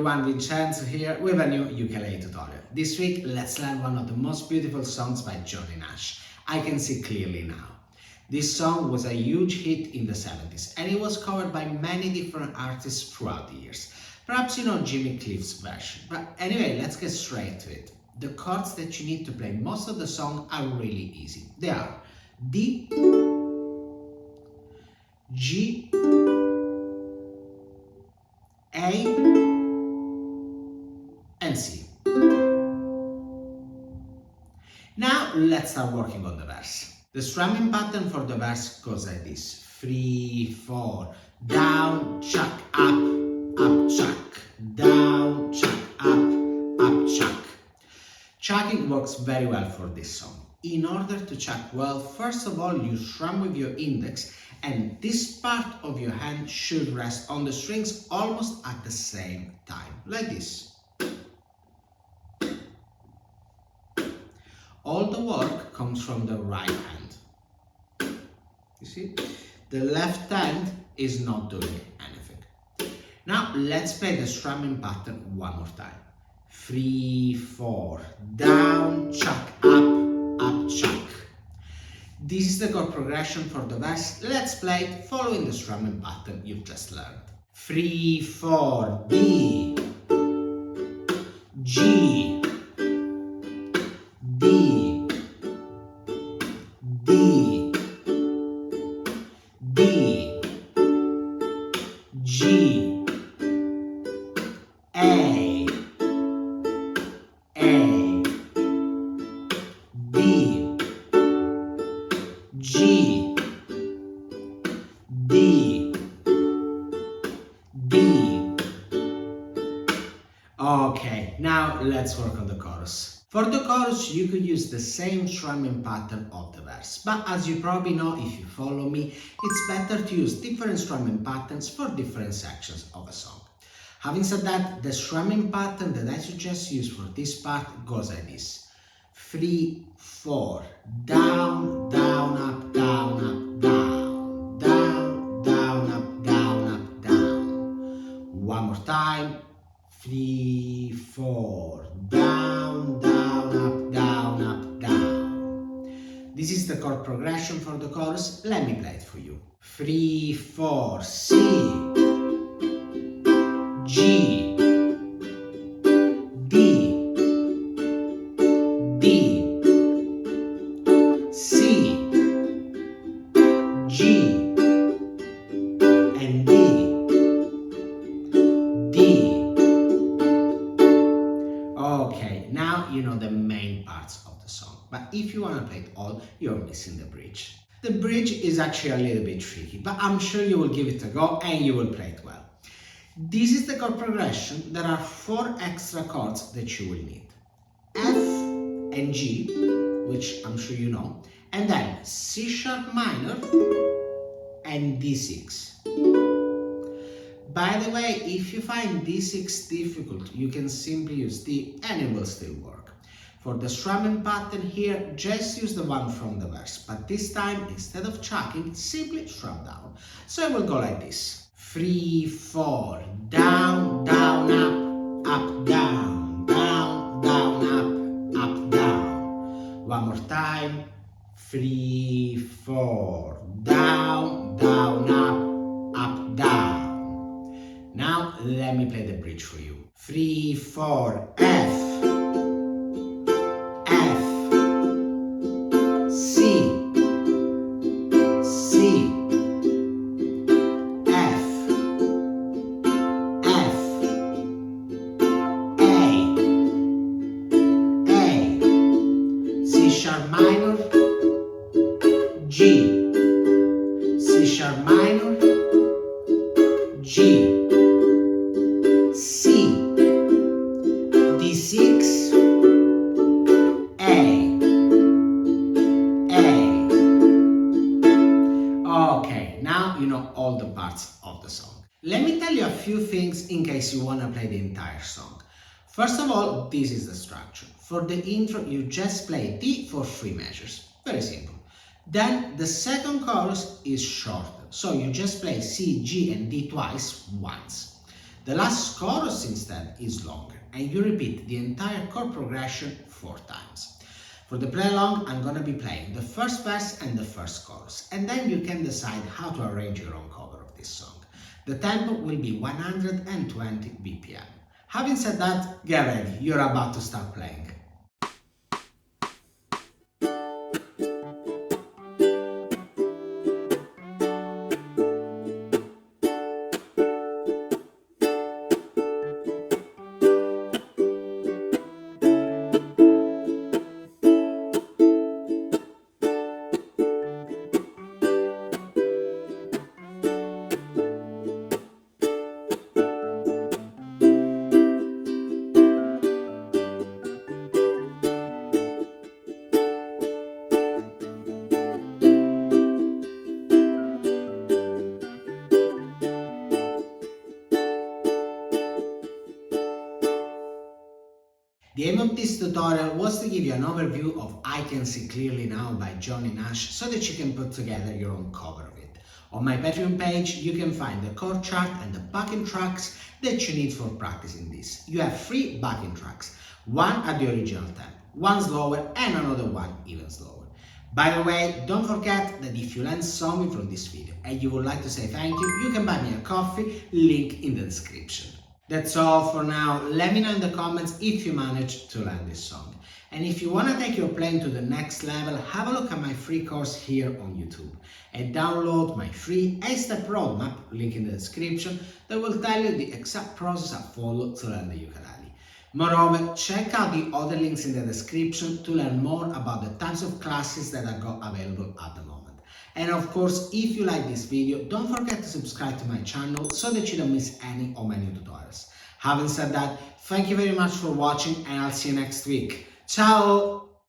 everyone, Vincenzo here with a new ukulele tutorial. This week, let's learn one of the most beautiful songs by Johnny Nash, I Can See Clearly Now. This song was a huge hit in the 70s and it was covered by many different artists throughout the years. Perhaps you know Jimmy Cliff's version, but anyway, let's get straight to it. The chords that you need to play most of the song are really easy. They are D, G, A, and C. Now let's start working on the verse. The strumming pattern for the verse goes like this: 3, 4, down, chuck, up, chuck, down, chuck, up, chuck. Chucking works very well for this song. In order to chuck well, first of all you strum with your index and this part of your hand should rest on the strings almost at the same time, like this. All the work comes from the right hand. You see? The left hand is not doing anything. Now let's play the strumming pattern one more time. 3, 4, down, chuck, up, chuck. This is the chord progression for the verse. Let's play it following the strumming pattern you've just learned. 3, 4, D, G, D, D, D, G, A, D, G, D, D. Okay, now let's work on the chorus. For the chorus, you could use the same strumming pattern of the verse, but as you probably know if you follow me, it's better to use different strumming patterns for different sections of a song. Having said that, the strumming pattern that I suggest use for this part goes like this: 3, 4, down, down, up, down, up, down, down, down, up, down, up, down. One more time. 3, 4, down, down, up, down, up, down. This is the chord progression for the chorus. Let me play it for you. 3, 4, C, G, D, D, C, G, and D, D. Okay, now you know the main parts of the song, but if you want to play it all, you're missing the bridge. The bridge is actually a little bit tricky, but I'm sure you will give it a go and you will play it well. This is the chord progression. There are 4 extra chords that you will need: F and G, which I'm sure you know, and then C sharp minor and D6. By the way, if you find D6 difficult, you can simply use D and it will still work. For the strumming pattern here, just use the one from the verse, but this time, instead of chucking, simply strum down. So it will go like this: 3, 4, down, down, up, down, down, down, up, down. One more time: 3, 4, down, down, up, down. Now let me play the bridge for you. 3, 4, F, F, C, C, F, F, A, C sharp minor, G, C sharp minor, G, C, D6, A. Okay, now you know all the parts of the song. Let me tell you a few things in case you want to play the entire song. First of all, this is the structure. For the intro, you just play D for 3 measures. Very simple. Then the second chorus is shorter, so you just play C, G and D twice once. The last chorus instead is longer, and you repeat the entire chord progression 4 times. For the play along, I'm gonna be playing the first verse and the first chorus, and then you can decide how to arrange your own cover of this song. The tempo will be 120 BPM. Having said that, get ready, you're about to start playing. The aim of this tutorial was to give you an overview of I Can See Clearly Now by Johnny Nash so that you can put together your own cover of it. On my Patreon page you can find the chord chart and the backing tracks that you need for practicing this. You have 3 backing tracks, one at the original tempo, one slower and another one even slower. By the way, don't forget that if you learned something from this video and you would like to say thank you, you can buy me a coffee, link in the description. That's all for now. Let me know in the comments if you managed to learn this song. And if you want to take your playing to the next level, have a look at my free course here on YouTube and download my free 8-step roadmap, link in the description, that will tell you the exact process I follow to learn the ukulele. Moreover, check out the other links in the description to learn more about the types of classes that I got available at the moment. And of course, if you like this video, don't forget to subscribe to my channel so that you don't miss any of my new tutorials. Having said that, thank you very much for watching and I'll see you next week. Ciao!